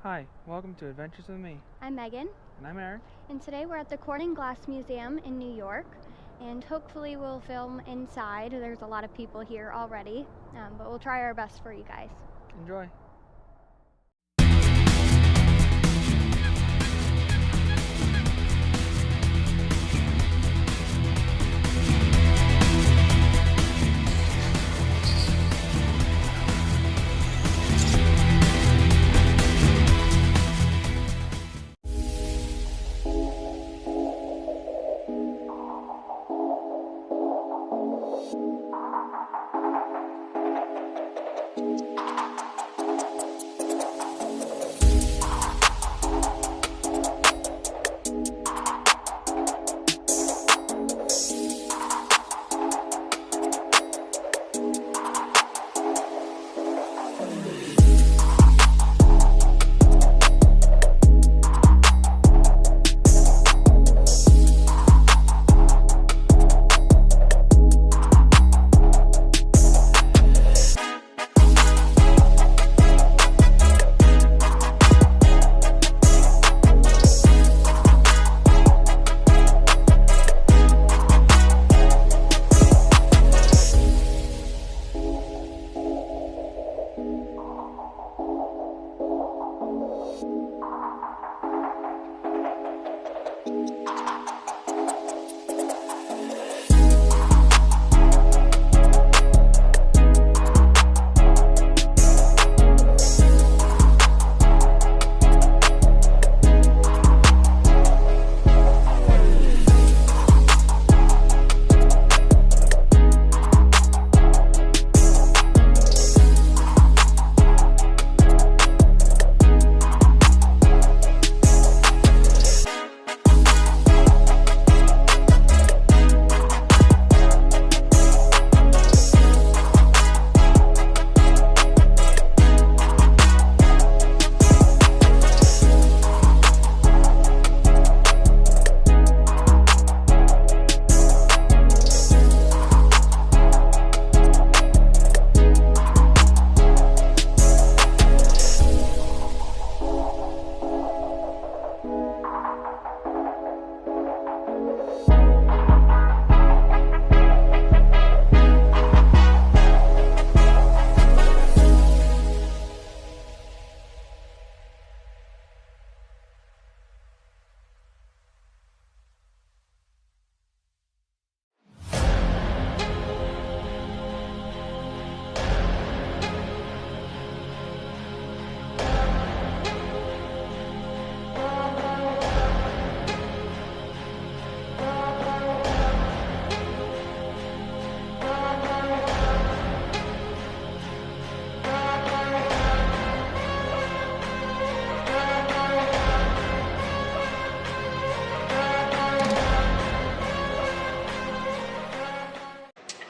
Hi, welcome to Adventures with me. I'm Megan, And I'm Eric. and today we're at the Corning Glass Museum in New York, and hopefully we'll film inside. There's a lot of people here already, but we'll try our best for you guys. Enjoy.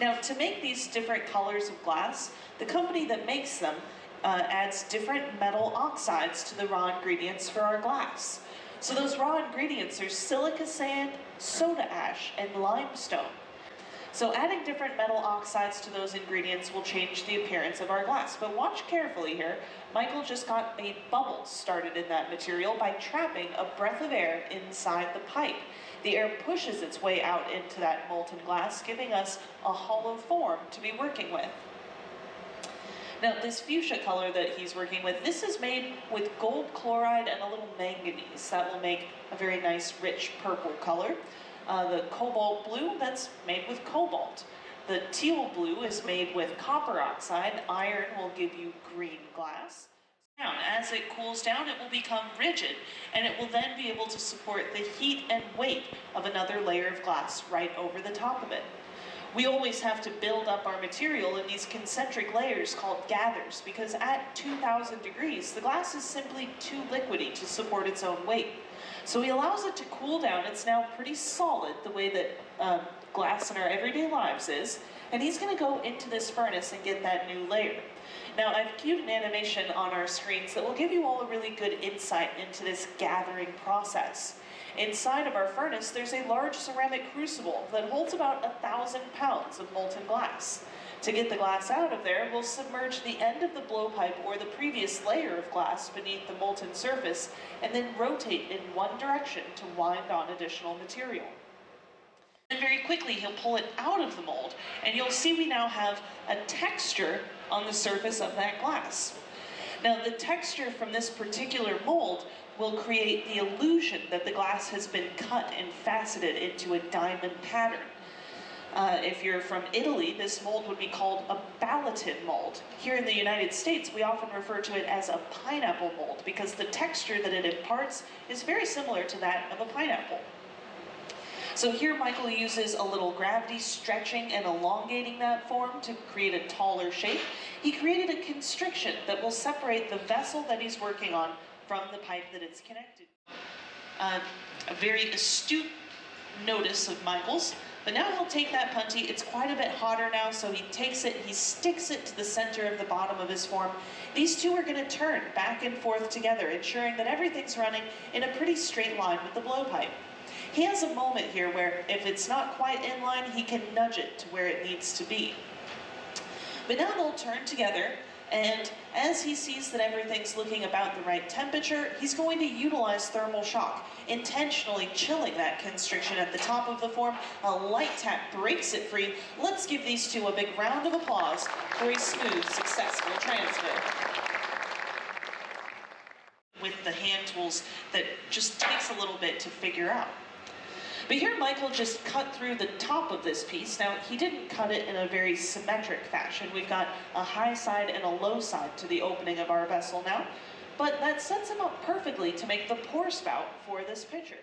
Now, to make these different colors of glass, the company that makes them adds different metal oxides to the raw ingredients for our glass. So those raw ingredients are silica sand, soda ash, and limestone. So adding different metal oxides to those ingredients will change the appearance of our glass. But watch carefully here. Michael just made bubbles started in that material by trapping a breath of air inside the pipe. The air pushes its way out into that molten glass, giving us a hollow form to be working with. Now, this fuchsia color that he's working with, this is made with gold chloride and a little manganese. That will make a very nice, rich purple color. The cobalt blue, that's made with cobalt. The teal blue is made with copper oxide. Iron will give you green glass. As it cools down, it will become rigid, and it will then be able to support the heat and weight of another layer of glass right over the top of it. We always have to build up our material in these concentric layers called gathers, because at 2,000 degrees, the glass is simply too liquidy to support its own weight. So he allows it to cool down. It's now pretty solid, the way that glass in our everyday lives is, and he's going to go into this furnace and get that new layer. Now, I've cued an animation on our screens that will give you all a really good insight into this gathering process. Inside of our furnace, there's a large ceramic crucible that holds about 1,000 pounds of molten glass. To get the glass out of there, we'll submerge the end of the blowpipe or the previous layer of glass beneath the molten surface and then rotate in one direction to wind on additional material. And very quickly he'll pull it out of the mold, and you'll see we now have a texture on the surface of that glass. Now the texture from this particular mold will create the illusion that the glass has been cut and faceted into a diamond pattern. If you're from Italy, this mold would be called a Balaton mold. Here in the United States, we often refer to it as a pineapple mold because the texture that it imparts is very similar to that of a pineapple. So here Michael uses a little gravity stretching and elongating that form to create a taller shape. He created a constriction that will separate the vessel that he's working on from the pipe that it's connected. A very astute notice of Michael's. But now he'll take that punty, it's quite a bit hotter now, so he takes it, he sticks it to the center of the bottom of his form. These two are going to turn back and forth together, ensuring that everything's running in a pretty straight line with the blowpipe. He has a moment here where if it's not quite in line, he can nudge it to where it needs to be. But now they'll turn together, and as he sees that everything's looking about the right temperature, he's going to utilize thermal shock, intentionally chilling that constriction at the top of the form. A light tap breaks it free. Let's give these two a big round of applause for a smooth, successful transfer. With the hand tools that just takes a little bit to figure out. But here Michael just cut through the top of this piece. Now, he didn't cut it in a very symmetric fashion. We've got a high side and a low side to the opening of our vessel now, but that sets him up perfectly to make the pour spout for this pitcher.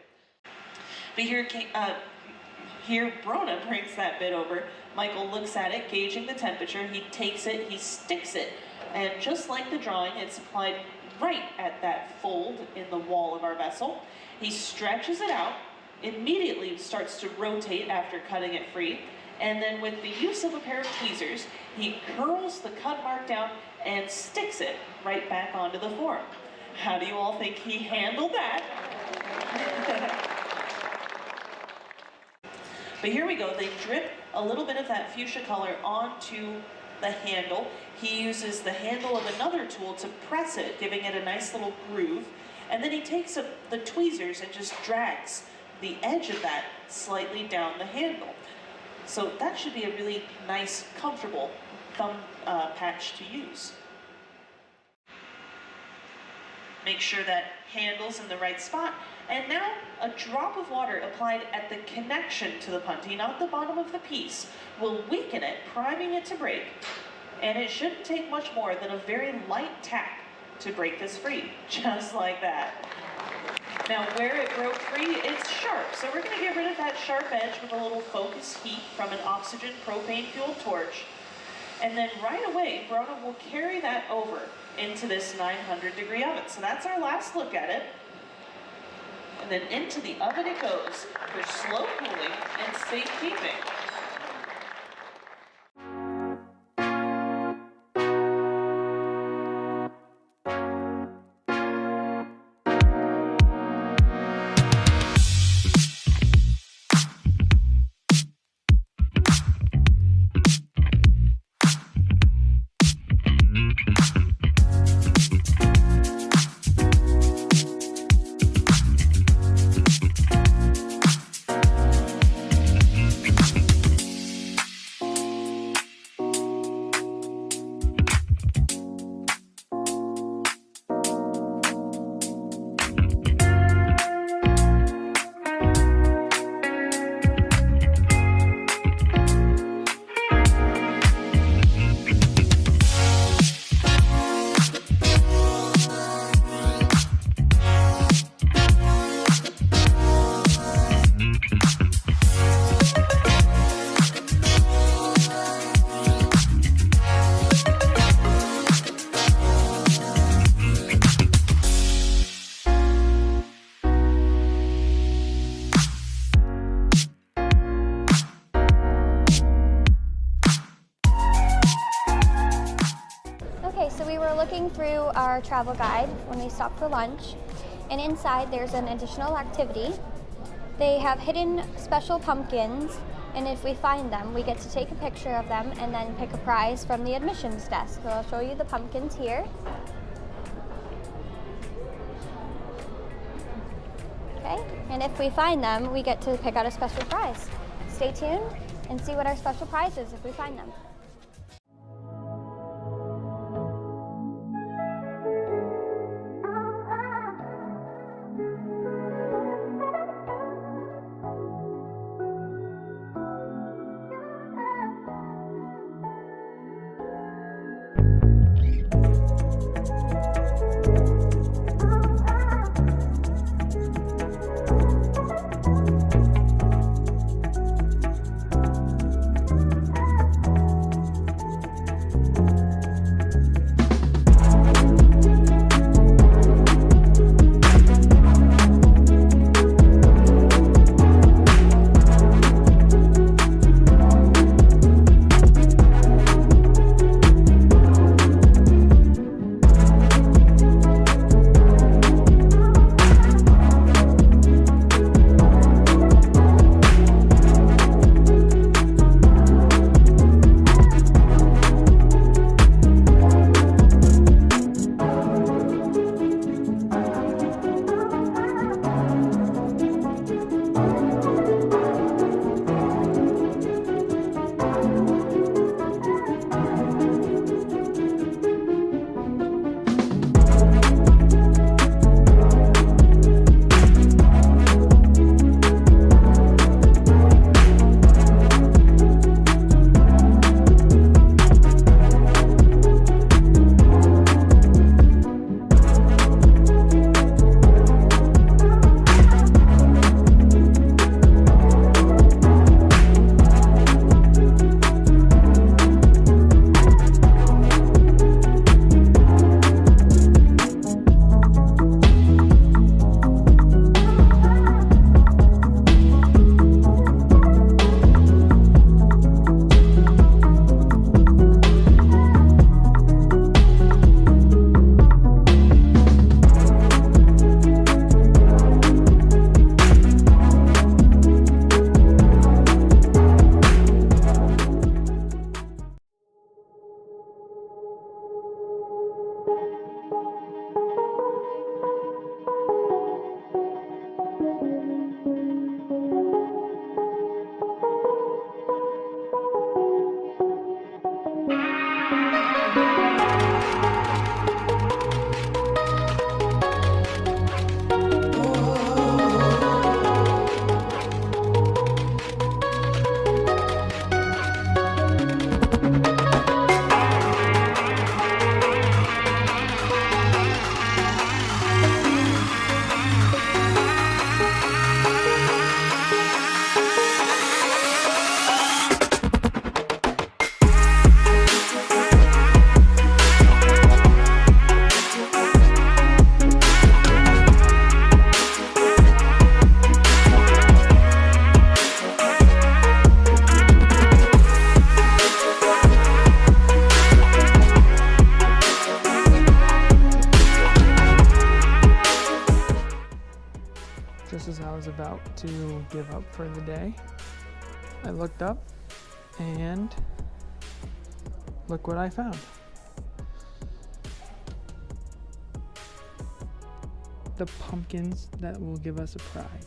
But here Brona brings that bit over. Michael looks at it, gauging the temperature. He takes it, he sticks it, and just like the drawing, it's applied right at that fold in the wall of our vessel. He stretches it out, immediately starts to rotate after cutting it free, and then with the use of a pair of tweezers, he curls the cut mark down and sticks it right back onto the form. How do you all think he handled that? But here we go, they drip a little bit of that fuchsia color onto the handle. He uses the handle of another tool to press it, giving it a nice little groove, and then he takes the tweezers and just drags the edge of that slightly down the handle. So that should be a really nice, comfortable thumb patch to use. Make sure that handle's in the right spot. And now a drop of water applied at the connection to the punty, not the bottom of the piece, will weaken it, priming it to break. And it shouldn't take much more than a very light tap to break this free, just like that. Now where it broke free, it's sharp, so we're going to get rid of that sharp edge with a little focus heat from an oxygen propane-fueled torch. And then right away, Brona will carry that over into this 900-degree oven. So that's our last look at it. And then into the oven it goes for slow cooling and safekeeping. Looking through our travel guide when we stopped for lunch, and inside there's an additional activity. They have hidden special pumpkins And if we find them, we get to take a picture of them and then pick a prize from the admissions desk. So I'll show you the pumpkins here. Okay, and if we find them, we get to pick out a special prize. Stay tuned and see what our special prize is if we find them. Just as I was about to give up for the day, I looked up and look what I found. The pumpkins that will give us a prize.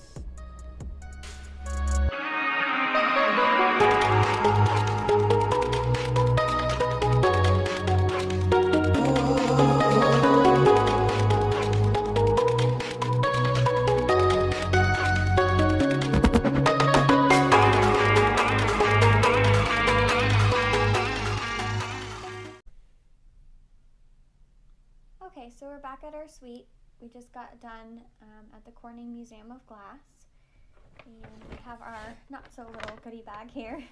Okay, so we're back at our suite. We just got done at the Corning Museum of Glass, and we have our not-so-little goodie bag here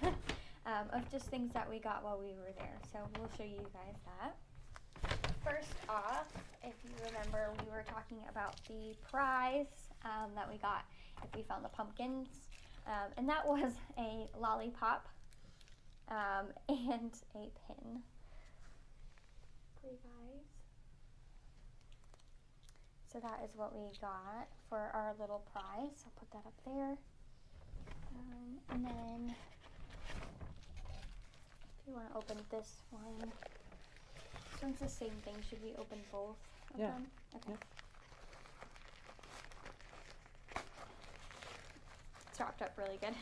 of just things that we got while we were there, so we'll show you guys that. First off, if you remember, we were talking about the prize that we got if we found the pumpkins, and that was a lollipop and a pin for you guys. So that is what we got for our little prize. I'll put that up there. And then Do you want to open this one? This one's the same thing. Should we open both of Yeah. them? Okay. Yeah. It's wrapped up really good.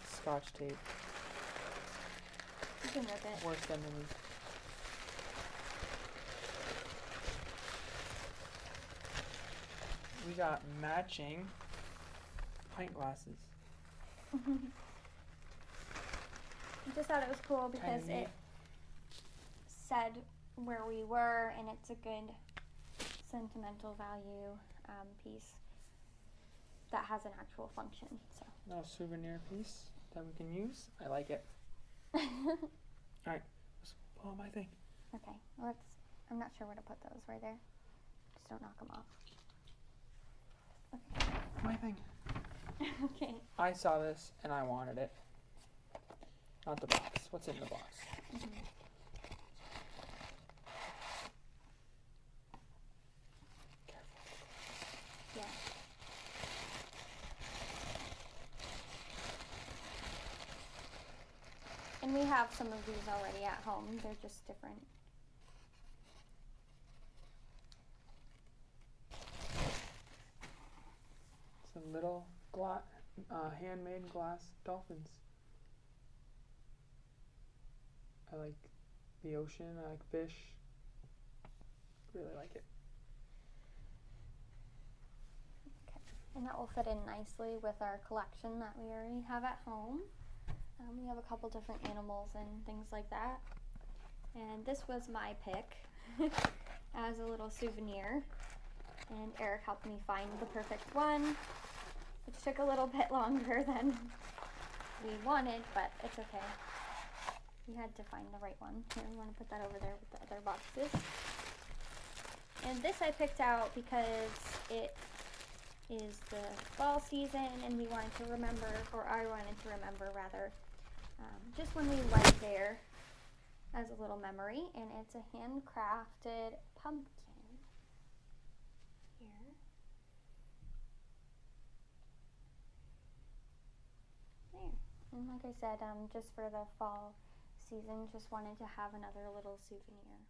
Scotch tape. You can rip it. Worst enemy. We got matching pint glasses. I just thought it was cool because Kinda neat. it said where we were, and it's a good sentimental value piece that has an actual function. So. Little souvenir piece that we can use. I like it. Okay. Alright, let's pull out my thing. Let's. I'm not sure where to put those. Right there. Just don't knock them off. Okay. My thing. Okay. I saw this and I wanted it. Not the box. What's in the box? Yeah. And we have some of these already at home. They're just different. Some little handmade glass dolphins. I like the ocean. I like fish. Really like it. And that will fit in nicely with our collection that we already have at home. We have a couple different animals and things like that. And this was my pick as a little souvenir. And Eric helped me find the perfect one, which took a little bit longer than we wanted, but it's okay. We had to find the right one. Here, we want to put that over there with the other boxes. And this I picked out because it is the fall season, and we wanted to remember, or I wanted to remember rather, just when we went there as a little memory. And it's a handcrafted pumpkin here. There. And like I said, just for the fall season, just wanted to have another little souvenir.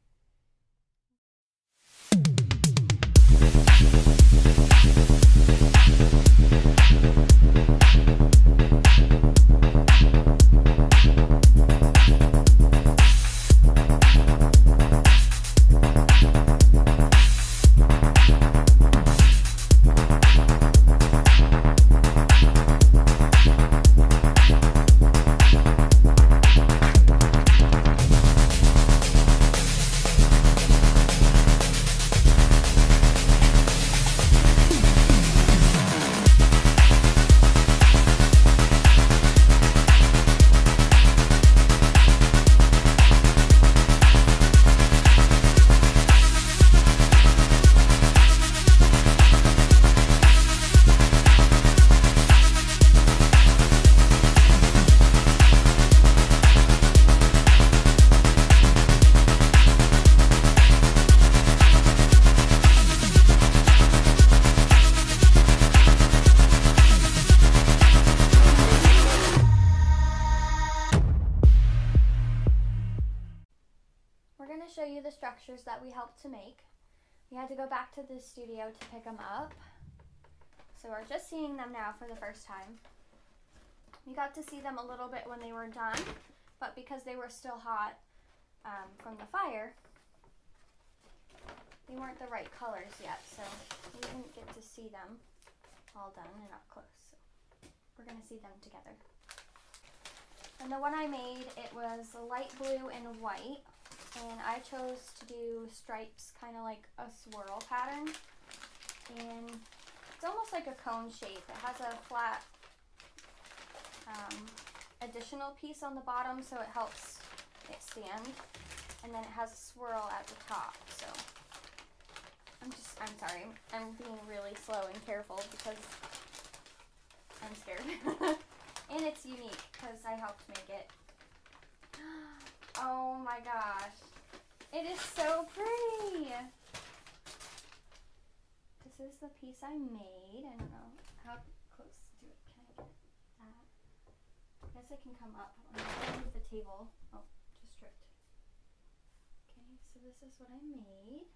Show you the structures that we helped to make. We had to go back to the studio to pick them up, so we're just seeing them now for the first time. We got to see them a little bit when they were done, but because they were still hot from the fire, they weren't the right colors yet, so we didn't get to see them all done and up close. So we're gonna see them together. And the one I made, it was a light blue and white. And I chose to do stripes, kind of like a swirl pattern. And it's almost like a cone shape. It has a flat additional piece on the bottom, so it helps it stand. And then it has a swirl at the top. So I'm sorry, I'm being really slow and careful because I'm scared. And it's unique because I helped make it. Oh my gosh. It is so pretty. This is the piece I made. I don't know how close to it can I get that. guess I can come up. I'm gonna move the table. Oh, just tripped. Okay, so this is what I made.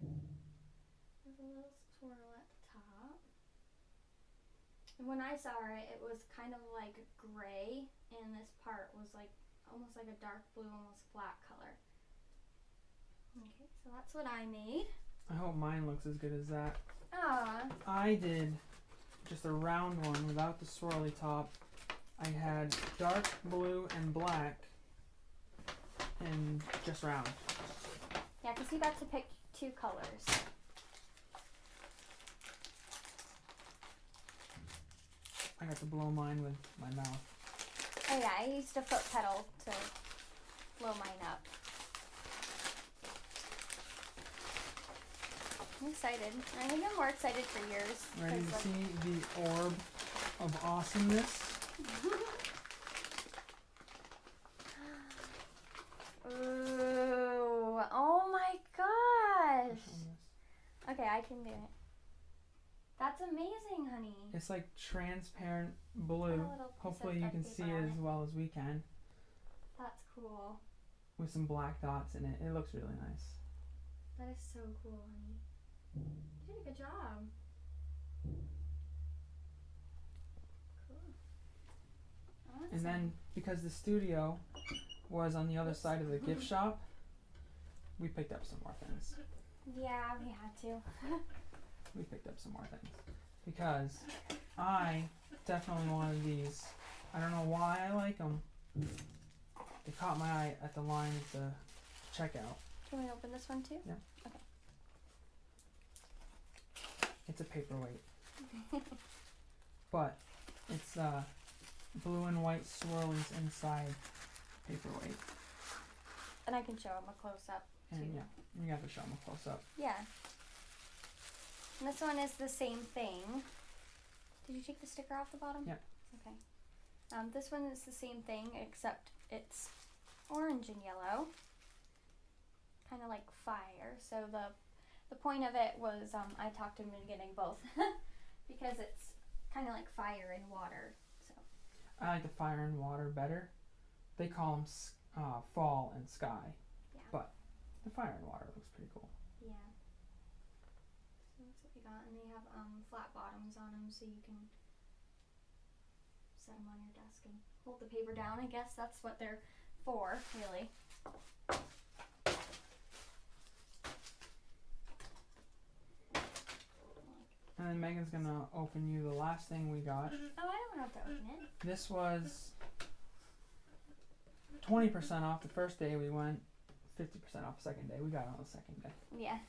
There's a little swirl at the top. And when I saw it was kind of like gray, and this part was like almost like a dark blue, almost black color. Okay, so that's what I made. I hope mine looks as good as that. Ah, I did just a round one without the swirly top. I had dark blue and black and just round. yeah, because you got to pick 2 colors. I got to blow mine with my mouth. Oh yeah, I used a foot pedal to blow mine up. I'm excited. I think I'm more excited for yours. Ready 'cause, to like, see the orb of awesomeness? Ooh, oh my gosh. Okay, I can do it. That's amazing, honey. It's like transparent Got blue. a little piece of Hopefully you duct can tape see on it it. as well as we can. That's cool. With some black dots in it. It looks really nice. That is so cool, honey. You did a good job. Cool. Awesome. And then because the studio was on the other side of the gift shop, we picked up some more things. Yeah, we had to. We picked up some more things. Because I definitely wanted these. I don't know why I like them. They caught my eye at the line at the checkout. Can we open this one too? Yeah. Okay. It's a paperweight. But it's blue and white swirlies inside paperweight. And I can show them a close up too. And yeah, you have to show them a close up. Yeah. And this one is the same thing. Did you take the sticker off the bottom? Yep. Okay. This one is the same thing, except it's orange and yellow. Kind of like fire. So the point of it was, I talked him into getting both. Because it's kind of like fire and water. So. I like the fire and water better. They call them fall and sky. Yeah. But the fire and water looks pretty cool. Yeah. So that's what we got, and they have flat bottoms on them, so you can set them on your desk and hold the paper down. I guess that's what they're for, really. And then Megan's gonna open you the last thing we got. Oh, I don't have to open it. This was 20% off the first day we went, 50% off the second day. We got it on the second day. Yeah.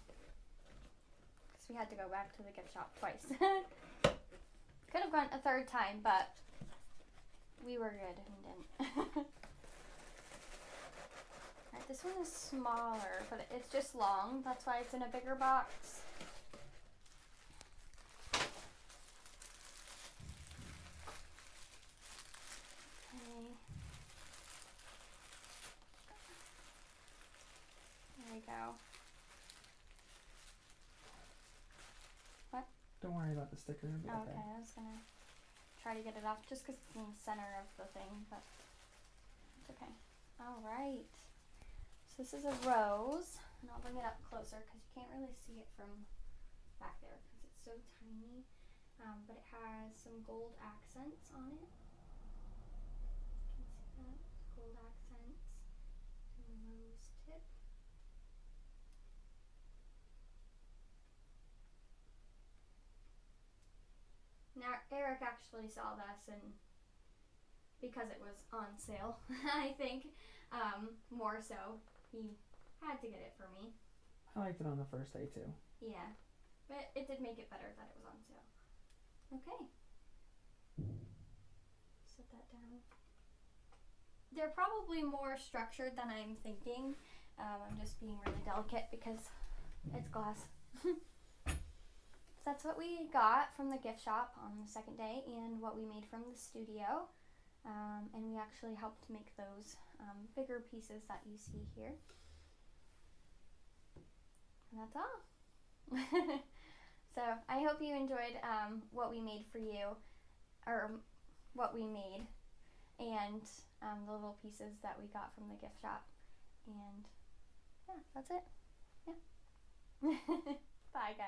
Because we had to go back to the gift shop twice. Could have gone a third time, but we were good and didn't. Alright, this one is smaller, but it's just long. That's why it's in a bigger box. Okay. There we go. Don't worry about the sticker. It'll be Okay, okay. I was gonna try to get it off just because it's in the center of the thing, but it's okay. Alright. So this is a rose, and I'll bring it up closer because you can't really see it from back there because it's so tiny. But it has some gold accents on it. You can see that. Gold accents and a rose tip. Now, Eric actually saw this, and because it was on sale, I think, more so, he had to get it for me. I liked it on the first day too. Yeah, but it did make it better that it was on sale. Okay. Set that down. They're probably more structured than I'm thinking. I'm just being really delicate because it's glass. That's what we got from the gift shop on the second day and what we made from the studio. And we actually helped make those bigger pieces that you see here. And that's all. So I hope you enjoyed what we made for you, or what we made. And the little pieces that we got from the gift shop. And yeah, that's it. Yeah. Bye, guys.